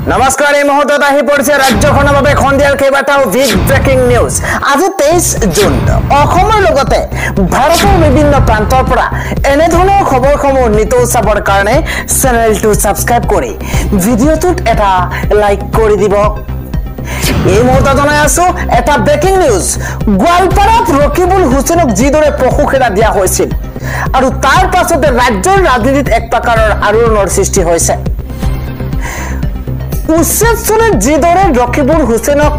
নমস্কাৰ এই মুহূৰ্তত আহি পৰিছে ৰাজ্যখনৰ বাবে খন্দিয়াৰ কেইবাটাও বিগ ব্ৰেকিং নিউজ আজি 23 জুন অসমৰ লগতে ভাৰতৰ বিভিন্ন প্ৰান্তৰ পৰা এনে ধৰণৰ খবৰসমূহ নিতৌ চাবৰ কাৰণে চেনেলটো সাবস্ক্ৰাইব কৰি ভিডিঅ'টোত এটা লাইক কৰি দিব এই মুহূৰ্তত জনাই আছো এটা ব্ৰেকিং নিউজ গোৱালপাৰাত ৰকিবুল হুছেইনক যিদৰে পশুখেৰা দিয়া হৈছিল আৰু তাৰ পাছতে ৰাজ্যৰ ৰাজনীতিত এক প্ৰকাৰৰ আলোড়নৰ সৃষ্টি হৈছে উচ্ছেদনে যিদৰে ৰকিবুল হুছেইনক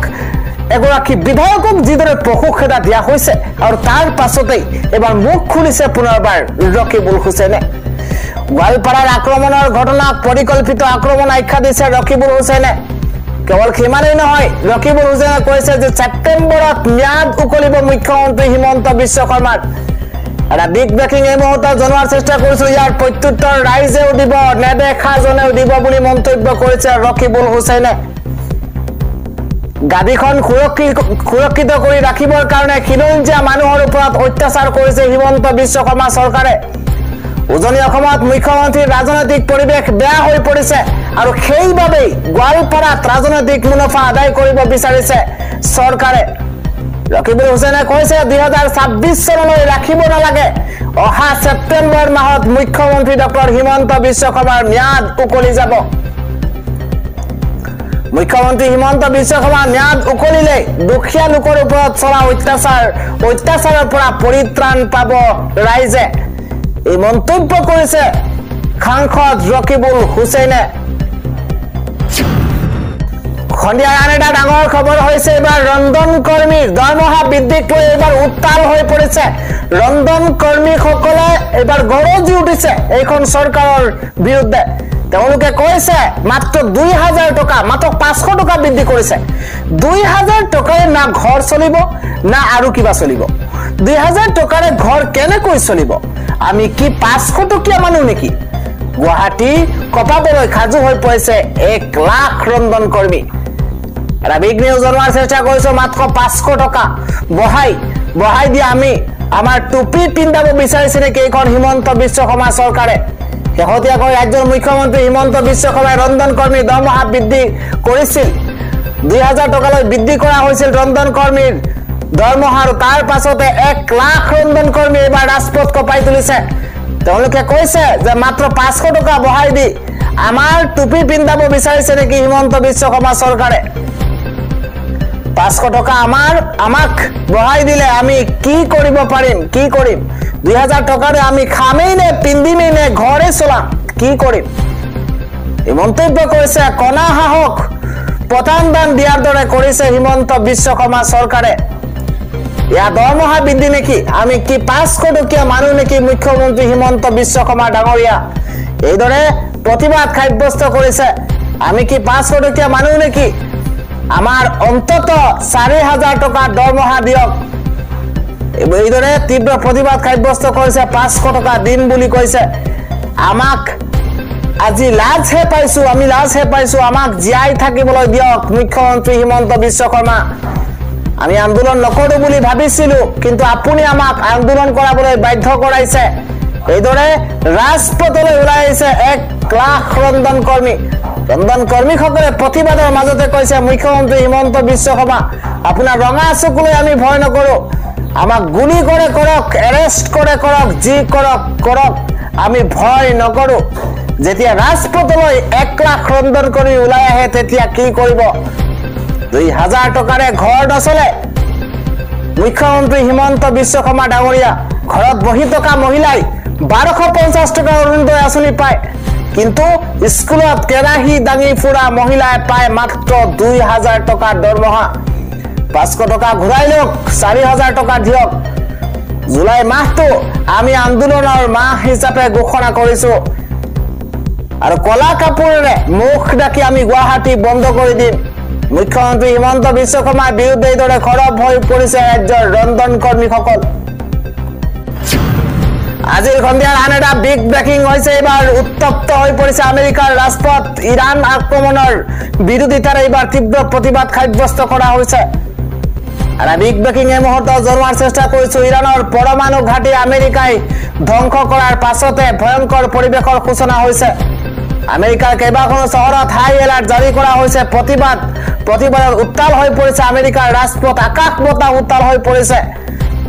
এগৰাকী বিধায়কক যিদৰে পশুখেৰা দিয়া হৈছে আৰু তাৰ পাছতে এবাৰ মুখ খুলিছে পুনৰবাৰ ৰকিবুল হুছেইনে গোৱালপাৰাৰ আক্ৰমণৰ ঘটনাক পৰিকল্পিত আক্ৰমণ আখ্যা দিছে ৰকিবুল হুছেইনে কেৱল সিমানেই নহয় ৰকিবুল হুছেইনে কৈছে যে ছেপ্টেম্বৰত ম্যাদ উকলিব মুখ্যমন্ত্ৰী হিমন্ত বিশ্ব শৰ্মাৰ এটা বিগ ব্ৰেকিং এই মুহূৰ্তত জনোৱাৰ চেষ্টা কৰিছো ইয়াৰ প্ৰত্যুত্তৰ ৰাইজেও দিব নেদেখাজনেও দিব বুলি মন্তব্য কৰিছে ৰকিবুল হুছেইনে গাদীখন সুৰক্ষিত কৰি ৰাখিবৰ কাৰণে খিলঞ্জীয়া মানুহৰ ওপৰত অত্যাচাৰ কৰিছে হিমন্ত বিশ্ব শৰ্মা চৰকাৰে উজনি অসমত মুখ্যমন্ত্ৰীৰ ৰাজনৈতিক পৰিৱেশ বেয়া হৈ পৰিছে আৰু সেইবাবেই গোৱালপাৰাত ৰাজনৈতিক মুনাফা আদায় কৰিব বিচাৰিছে চৰকাৰে ৰকিবুল হুছেইনে কৈছে 2026 চনলৈ ৰাখিব নালাগে অহা ছেপ্টেম্বৰ মাহত মুখ্যমন্ত্ৰী ডক্টৰ হিমন্ত বিশ্ব শৰ্মাৰ ম্যাদ উকলি যাব মুখ্যমন্ত্ৰী হিমন্ত বিশ্ব শৰ্মাৰ ম্যাদ উকলিলে দুখীয়া লোকৰ ওপৰত চলা অত্যাচাৰৰ পৰা পৰিত্ৰাণ পাব ৰাইজে এই মন্তব্য কৰিছে সাংসদ ৰকিবুল হুছেইনে খন্দিয়াৰ আন এটা ডাঙৰ খবৰ হৈছে এবাৰ ৰন্ধন কৰ্মীৰ দৰমহা বৃদ্ধিক লৈ এবাৰ উত্তাল হৈ পৰিছে ৰন্ধন কৰ্মীসকলে এবাৰ গৰজি উঠিছে এইখন চৰকাৰৰ বিৰুদ্ধে তেওঁলোকে কৈছে মাত্ৰ 2000 টকা মাত্ৰ 500 টকা বৃদ্ধি কৰিছে 2000 টকাৰে না ঘৰ চলিব না আৰু কিবা চলিব 2000 টকাৰে ঘৰ কেনেকৈ চলিব আমি কি 500 টকীয়া মানুহ নেকি গুৱাহাটী কপাবলৈ খাজু হৈ পৰিছে 1 লাখ ৰন্ধন কৰ্মী এটা বিগ নিউজ জনোৱাৰ চেষ্টা কৰিছো মাত্ৰ 500 টকা বহাই দিয়া আমি আমাৰ টুপি পিন্ধাব বিচাৰিছে নেকি এইখন হিমন্ত বিশ্ব শৰ্মা চৰকাৰে শেহতীয়াকৈ ৰাজ্যৰ মুখ্যমন্ত্ৰী হিমন্ত বিশ্ব শৰ্মাই ৰন্ধন কৰ্মীৰ দৰমহা বৃদ্ধি কৰিছিল 2000 টকালৈ বৃদ্ধি কৰা হৈছিল ৰন্ধন কৰ্মীৰ দৰমহা আৰু তাৰ পাছতে 1 লাখ ৰন্ধন কৰ্মী এবাৰ ৰাজপথ কপাই তুলিছে তেওঁলোকে কৈছে যে মাত্ৰ 500 টকা বহাই দি আমাৰ টুপি পিন্ধাব বিচাৰিছে নেকি হিমন্ত বিশ্ব শৰ্মা চৰকাৰে 500 টকা আমাক বহাই দিলে আমি কি কৰিব পাৰিম 2000 টকাৰে আমি খামেই নে পিন্ধিমেই নে ঘৰে চলাম কি কৰিম এই মন্তব্য কৰিছে কণা হাঁহক পতান দান দিয়াৰ দৰে কৰিছে হিমন্ত বিশ্ব শৰ্মা চৰকাৰে ইয়াৰ দৰমহা বৃদ্ধি নেকি আমি কি 500 টকীয়া মানুহ নেকি মুখ্যমন্ত্ৰী হিমন্ত বিশ্ব শৰ্মা ডাঙৰীয়া এইদৰে প্ৰতিবাদ সাব্যস্ত কৰিছে আমি কি 500 টকীয়া মানুহ নেকি আমাৰ অন্তত 4000 টকা দৰমহা দিয়ক এইদৰে তীব্ৰ প্ৰতিবাদ সাব্যস্ত কৰিছে 500 টকা দিন বুলি কৈছে আমাক আজি লাজহে পাইছো আমাক জীয়াই থাকিবলৈ দিয়ক মুখ্যমন্ত্ৰী হিমন্ত বিশ্ব শৰ্মা আমি আন্দোলন নকৰো বুলি ভাবিছিলো কিন্তু আপুনি আমাক আন্দোলন কৰাবলৈ বাধ্য কৰাইছে এইদৰে ৰাজপথলৈ ওলাই আহিছে 1 লাখ ৰন্ধন কৰ্মীসকলে প্ৰতিবাদৰ মাজতে কৈছে মুখ্যমন্ত্ৰী হিমন্ত বিশ্ব শৰ্মা আপোনাৰ ৰঙা চকুলৈ আমি ভয় নকৰো আমাক গুলি কৰে কৰক এৰেষ্ট কৰে কৰক যি কৰক আমি ভয় নকৰো যেতিয়া ৰাজপথলৈ 1 লাখ ৰন্ধন কৰ্মী ওলাই আহে তেতিয়া কি কৰিব 2000 টকাৰে ঘৰ নচলে মুখ্যমন্ত্ৰী হিমন্ত বিশ্ব শৰ্মা ডাঙৰীয়া ঘৰত বহি থকা মহিলাই 1250 টকা অৰুণোদয় আঁচনি পায় কিন্তু স্কুলত কেৰাহী দাঙি ফুৰা মহিলাই পায় মাত্ৰ 2000 টকা দৰমহা 500 টকা ঘূৰাই লওক 4000 টকা দিয়ক জুলাই মাহটো আমি আন্দোলনৰ মাহ হিচাপে ঘোষণা কৰিছো আৰু কলা কাপোৰেৰে মুখ ঢাকি আমি গুৱাহাটী বন্ধ কৰি দিম মুখ্যমন্ত্ৰী হিমন্ত বিশ্ব শৰ্মাৰ বিৰুদ্ধে এইদৰে খৰব হৈ পৰিছে ৰাজ্যৰ ৰন্ধন কৰ্মীসকল আজিৰ সন্ধিয়াৰ আন এটা বিগ ব্ৰেকিং হৈছে এইবাৰ উত্তপ্ত হৈ পৰিছে আমেৰিকাৰ ৰাজপথ ইৰাণ আক্ৰমণৰ বিৰোধিতাৰে এইবাৰ তীব্ৰ প্ৰতিবাদ সাব্যস্ত কৰা হৈছে আৰু বিগ ব্ৰেকিং এই মুহূৰ্তত জনোৱাৰ চেষ্টা কৰিছো ইৰাণৰ পৰমাণু ঘাটি আমেৰিকাই ধ্বংস কৰাৰ পাছতে ভয়ংকৰ পৰিৱেশৰ সূচনা হৈছে আমেৰিকাৰ কেইবাখনো চহৰত হাই এলাৰ্ট জাৰি কৰা হৈছে প্ৰতিবাদত উত্তাল হৈ পৰিছে আমেৰিকাৰ ৰাজপথ আকাশ বতাহ উত্তাল হৈ পৰিছে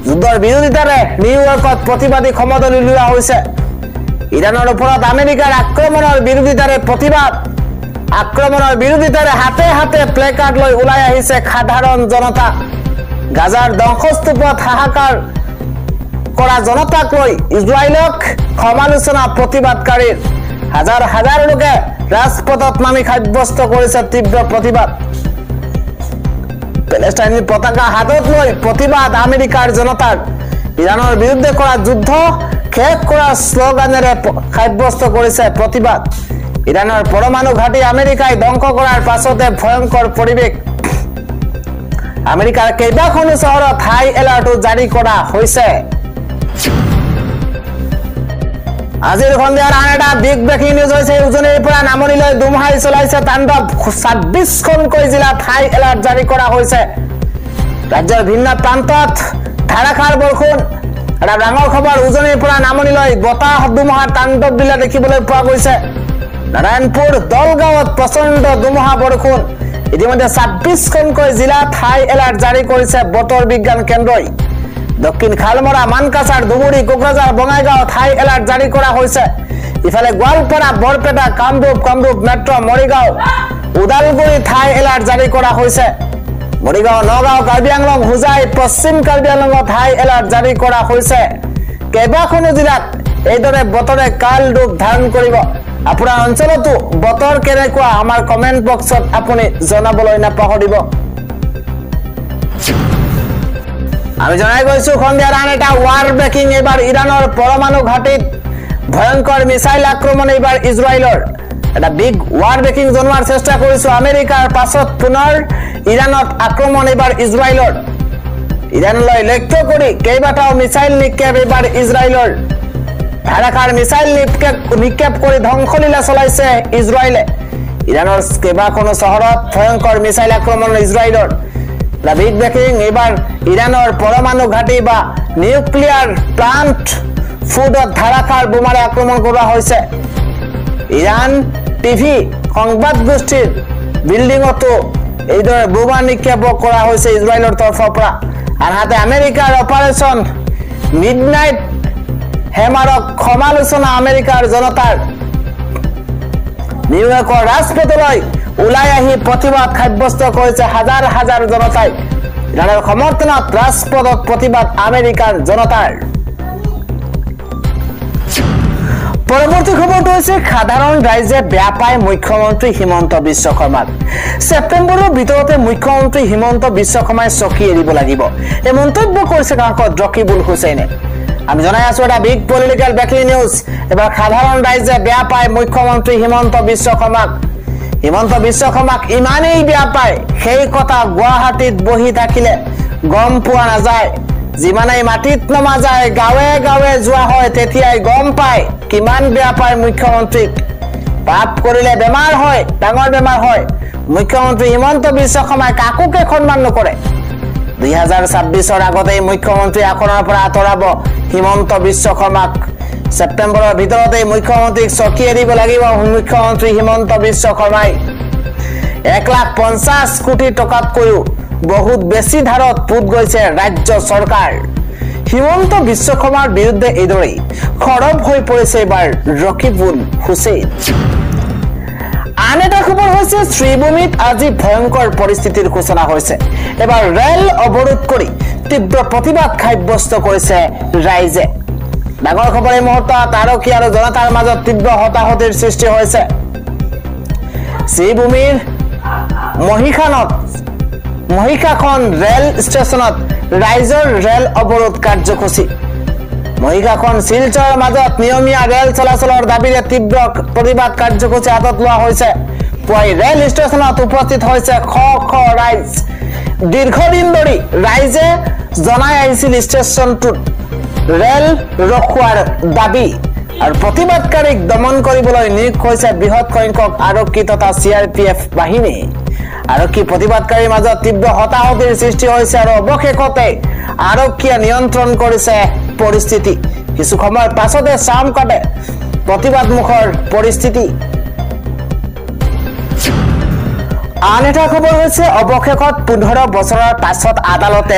যুদ্ধৰ বিৰোধিতাৰে নিউয়ৰ্কত প্ৰতিবাদী সমদল উলিওৱা হৈছে ইৰানৰ ওপৰত আমেৰিকাৰ আক্ৰমণৰ বিৰোধিতাৰে হাতে হাতে প্লেকাৰ্ড লৈ ওলাই আহিছে সাধাৰণ জনতা গাজাৰ ধ্বংসস্তূপত হাহাকাৰ কৰা জনতাক লৈ ইজৰাইলক সমালোচনা প্ৰতিবাদকাৰীৰ হাজাৰ হাজাৰ লোকে ৰাজপথত নামি সাব্যস্ত কৰিছে তীব্ৰ প্ৰতিবাদ পেলেষ্টাইনৰ পতাকা হাতত লৈ প্ৰতিবাদ আমেৰিকাৰ জনতাৰ ইৰানৰ বিৰুদ্ধে কৰা যুদ্ধ শেষ কৰাৰ শ্লোগানেৰে সাব্যস্ত কৰিছে প্ৰতিবাদ ইৰানৰ পৰমাণু ঘাটি আমেৰিকাই ধ্বংস কৰাৰ পাছতে ভয়ংকৰ পৰিৱেশ আমেৰিকাৰ কেইবাখনো চহৰত হাই এলাৰ্টো জাৰি কৰা হৈছে আজিৰ সন্ধিয়াৰ আন এটা বিগ ব্ৰেকিং নিউজ হৈছে উজনিৰ পৰা নামনিলৈ দুমহাই চলাইছে তাণ্ডৱ 26খনকৈ জিলাত হাই এলাৰ্ট জাৰি কৰা হৈছে ৰাজ্যৰ ভিন্ন প্ৰান্তত ধাৰাসাৰ বৰষুণ এটা ডাঙৰ খবৰ উজনিৰ পৰা নামনিলৈ বতাহ দুমহাৰ তাণ্ডৱ বিলা দেখিবলৈ পোৱা গৈছে নাৰায়ণপুৰ দলগাঁৱত প্ৰচণ্ড দুমহা বৰষুণ ইতিমধ্যে 26খনকৈ জিলাত হাই এলাৰ্ট জাৰি কৰিছে বতৰ বিজ্ঞান কেন্দ্ৰই দক্ষিণ খালমৰা মানকাছাৰ ধুবুৰী কোকৰাঝাৰ বঙাইগাঁৱত হাই এলাৰ্ট জাৰি কৰা হৈছে ইফালে গোৱালপাৰা বৰপেটা কামৰূপ মেট্ৰ মৰিগাঁও ওদালগুৰিত হাই এলাৰ্ট জাৰি কৰা হৈছে মৰিগাঁও নগাঁও কাৰ্বি আংলং হুজাই পশ্চিম কাৰ্বি আংলঙত হাই এলাৰ্ট জাৰি কৰা হৈছে কেইবাখনো জিলাত এইদৰে বতৰে কাল ৰূপ ধাৰণ কৰিব আপোনাৰ অঞ্চলতো বতৰ কেনেকুৱা আমাৰ কমেন্ট বক্সত আপুনি জনাবলৈ নাপাহৰিব আমি জনাই গৈছো সন্ধিয়াৰ আন এটা ৱাৰ ব্ৰেকিং এবাৰ ইৰানৰ পৰমাণু ঘাটিত ভয়ংকৰ মিসাইল আক্ৰমণ এবাৰ ইজৰাইলৰ এটা বিগ ৱাৰ ব্ৰেকিং জনোৱাৰ চেষ্টা কৰিছো আমেৰিকাৰ পাছত পুনৰ ইৰানত আক্ৰমণ এবাৰ ইজৰাইলৰ ইৰানলৈ লক্ষ্য কৰি কেইবাটাও মিসাইল নিক্ষেপ এবাৰ ইজৰাইলৰ ধাৰাসাৰ মিসাইল নিক্ষেপ কৰি ধ্বংসলীলা চলাইছে ইজৰাইলে ইৰানৰ কেইবাখনো চহৰত ভয়ংকৰ মিসাইল আক্ৰমণ ইজৰাইলৰ The big breaking এবাৰ ইৰানৰ পৰমাণু ঘাটি বা নিউক্লিয়াৰ প্লান্ট ফুডত ধাৰাসাৰ বোমাৰে আক্ৰমণ কৰা হৈছে ইৰান টিভি সংবাদ গোষ্ঠীৰ বিল্ডিঙতো এইদৰে বোমা নিক্ষেপ কৰা হৈছে ইজৰাইলৰ তৰফৰ পৰা আনহাতে আমেৰিকাৰ অপাৰেচন মিডনাইট হেমাৰক সমালোচনা আমেৰিকাৰ জনতাৰ নিউয়ৰ্কৰ ৰাজপথলৈ ওলাই আহি প্ৰতিবাদ সাব্যস্ত কৰিছে হাজাৰ হাজাৰ জনতাই ইৰানৰ সমৰ্থনত ৰাজপথত প্ৰতিবাদ আমেৰিকাৰ জনতাৰ পৰৱৰ্তী খবৰটো হৈছে সাধাৰণ ৰাইজে বেয়া পায় মুখ্যমন্ত্ৰী হিমন্ত বিশ্ব শৰ্মাক ছেপ্টেম্বৰৰ ভিতৰতে মুখ্যমন্ত্ৰী হিমন্ত বিশ্ব শৰ্মাই চকী এৰিব লাগিব এই মন্তব্য কৰিছে কাকত ৰকিবুল হুছেইনে আমি জনাই আছো এটা বিগ পলিটিক্যাল ব্ৰেকিং নিউজ এবাৰ সাধাৰণ ৰাইজে বেয়া পায় মুখ্যমন্ত্ৰী হিমন্ত বিশ্ব শৰ্মাক হিমন্ত বিশ্ব শৰ্মাক ইমানেই বেয়া পায় সেই কথা গুৱাহাটীত বহি থাকিলে গম পোৱা নাযায় যিমানেই মাটিত নমা যায় গাঁৱে গাঁৱে যোৱা হয় তেতিয়াই গম পায় কিমান বেয়া পায় মুখ্যমন্ত্ৰীক পাপ কৰিলে বেমাৰ হয় ডাঙৰ বেমাৰ হয় মুখ্যমন্ত্ৰী হিমন্ত বিশ্ব শৰ্মাই কাকোকে সন্মান নকৰে 2026ৰ আগতে মুখ্যমন্ত্ৰী আসনৰ পৰা আঁতৰাব হিমন্ত বিশ্ব শৰ্মাক ছেপ্টেম্বৰৰ ভিতৰতে মুখ্যমন্ত্ৰীক চকী এৰিব লাগিব মুখ্যমন্ত্ৰী হিমন্ত বিশ্ব শৰ্মাই 1,50 কোটি টকাতকৈও বহুত বেছি ধাৰত পুত গৈছে ৰাজ্য চৰকাৰ হিমন্ত বিশ্ব শৰ্মাৰ বিৰুদ্ধে এইদৰেই খৰব হৈ পৰিছে এবাৰ ৰকিবুল হুছেইন আন এটা খবৰ হৈছে শ্ৰীভূমিত আজি ভয়ংকৰ পৰিস্থিতিৰ সূচনা হৈছে এবাৰ ৰেল অৱৰোধ কৰি তীব্ৰ প্ৰতিবাদ সাব্যস্ত কৰিছে ৰাইজে ডাঙৰ খবৰ এই মুহূৰ্তত আৰক্ষী আৰু জনতাৰ মাজত তীব্ৰ হতাহতিৰ সৃষ্টি হৈছে শ্ৰীভূমিৰ মহিষাখন ৰেল ষ্টেচনত ৰাইজৰ ৰেল অৱৰোধ কাৰ্যসূচী মহিষাখন শিলচৰৰ মাজত নিয়মীয়া ৰেল চলাচলৰ দাবীৰে তীব্ৰ প্ৰতিবাদ কাৰ্যসূচী হাতত লোৱা হৈছে পুৱাই ৰেল ষ্টেচনত উপস্থিত হৈছে শ শ ৰাইজ দীৰ্ঘদিন ধৰি ৰাইজে জনাই আহিছিল ষ্টেচনটোত ৰেল ৰখোৱাৰ দাবী আৰু প্ৰতিবাদকাৰীক দমন কৰিবলৈ নিয়োগ হৈছে বৃহৎ সংখ্যক আৰক্ষী তথা CRPF বাহিনী আৰক্ষী প্ৰতিবাদকাৰীৰ মাজত তীব্ৰ হতাহতিৰ সৃষ্টি হৈছে আৰু অৱশেষতে আৰক্ষীয়ে নিয়ন্ত্ৰণ কৰিছে পৰিস্থিতি কিছু সময়ৰ পাছতে চাম কাটে প্ৰতিবাদমুখৰ পৰিস্থিতি আন এটা খবৰ হৈছে অৱশেষত 15 বছৰৰ পাছত আদালতে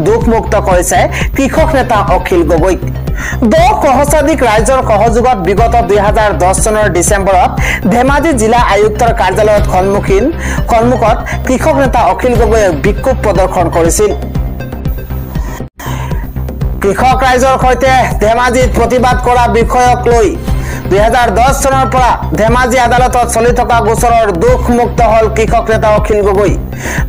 দুখমুক্ত কৰিছে কৃষক নেতা অখিল গগৈক। 10 সহস্ৰাধিক ৰাইজৰ সহযোগত বিগত 2010 চনৰ ডিচেম্বৰত ধেমাজি জিলা আয়ুক্তৰ কাৰ্যালয়ত সন্মুখত কৃষক নেতা অখিল গগৈয়ে বিক্ষোভ প্ৰদৰ্শন কৰিছিল। কৃষক ৰাইজৰ সৈতে ধেমাজিত প্ৰতিবাদ কৰা বিষয়ক লৈ 2010 চনৰ পৰা ধেমাজি আদালতত চলি থকা গোচৰৰ দুখমুক্ত হল কৃষক নেতা অখিল গগৈ।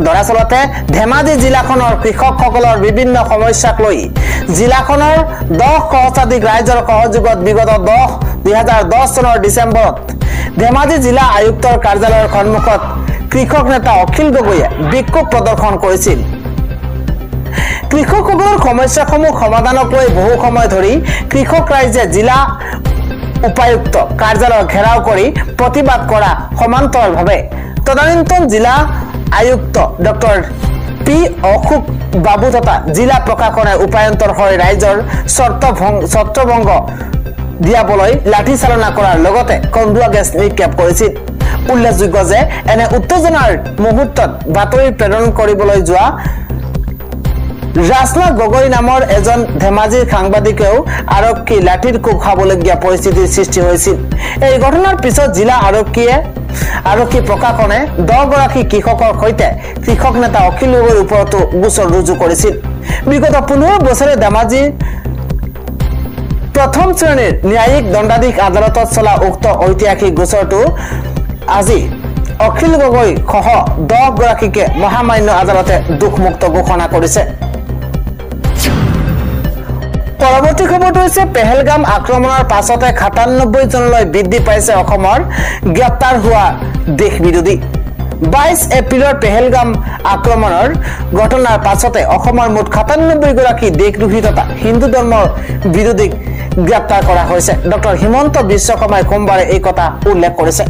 দৰাচলতে ধেমাজি জিলাখনৰ কৃষকসকলৰ বিভিন্ন সমস্যাক লৈ জিলাখনৰ 10 সহস্ৰাধিক ৰাইজৰ সহযোগত বিগত 2010 চনৰ ডিচেম্বৰত ধেমাজি জিলা আয়ুক্তৰ কাৰ্যালয়ৰ সন্মুখত কৃষক নেতা অখিল গগৈয়ে বিক্ষোভ প্ৰদৰ্শন কৰিছিল। কৃষকসকলৰ সমস্যাসমূহ সমাধানক লৈ বহু সময় ধৰি কৃষক ৰাইজে জিলা উপায়ুক্ত কাৰ্যালয় ঘেৰাও কৰি প্ৰতিবাদ কৰা সমান্তৰালভাৱে তদানীন্তন জিলা আয়ুক্ত ডক্টৰ পি অশোক বাবু তথা জিলা প্ৰশাসনে উপায়ন্তৰ হৈ ৰাইজৰ ছত্ৰভংগ দিয়াবলৈ লাঠি চালনা কৰাৰ লগতে কন্দুৱা গেছ নিক্ষেপ কৰিছিল। উল্লেখযোগ্য যে এনে উত্তেজনাৰ মুহূৰ্তত বাতৰি প্ৰেৰণ কৰিবলৈ যোৱা ৰাজনাথ গগৈ নামৰ এজন ধেমাজিৰ সাংবাদিকেও আৰক্ষী লাঠিৰ কোব খাবলগীয়া পৰিস্থিতিৰ সৃষ্টি হৈছিল। এই ঘটনাৰ পিছত জিলা আৰক্ষী প্ৰশাসনে 10 গৰাকী কৃষকৰ সৈতে কৃষক নেতা অখিল গগৈৰ ওপৰতো গোচৰ ৰুজু কৰিছিল। বিগত 15 বছৰে ধেমাজিৰ প্ৰথম শ্ৰেণীৰ ন্যায়িক দণ্ডাধীশ আদালতত চলা উক্ত ঐতিহাসিক গোচৰটো আজি অখিল গগৈ সহ 10 গৰাকীকে মহামান্য আদালতে দুখমুক্ত ঘোষণা কৰিছে। পৰৱৰ্তী খবৰটো হৈছে পেহেলগাম আক্ৰমণৰ পাছতে 97 জনলৈ বৃদ্ধি পাইছে অসমৰ গ্ৰেপ্তাৰ হোৱা দেশ বিৰোধী। 22 এপ্ৰিলৰ পেহেলগাম আক্ৰমণৰ ঘটনাৰ পাছতে অসমৰ মুঠ 97 গৰাকী দেশদ্ৰোহী তথা হিন্দু ধৰ্মৰ বিৰোধীক গ্ৰেপ্তাৰ কৰা হৈছে। ডক্টৰ হিমন্ত বিশ্ব শৰ্মাই সোমবাৰে এই কথা উল্লেখ কৰিছে।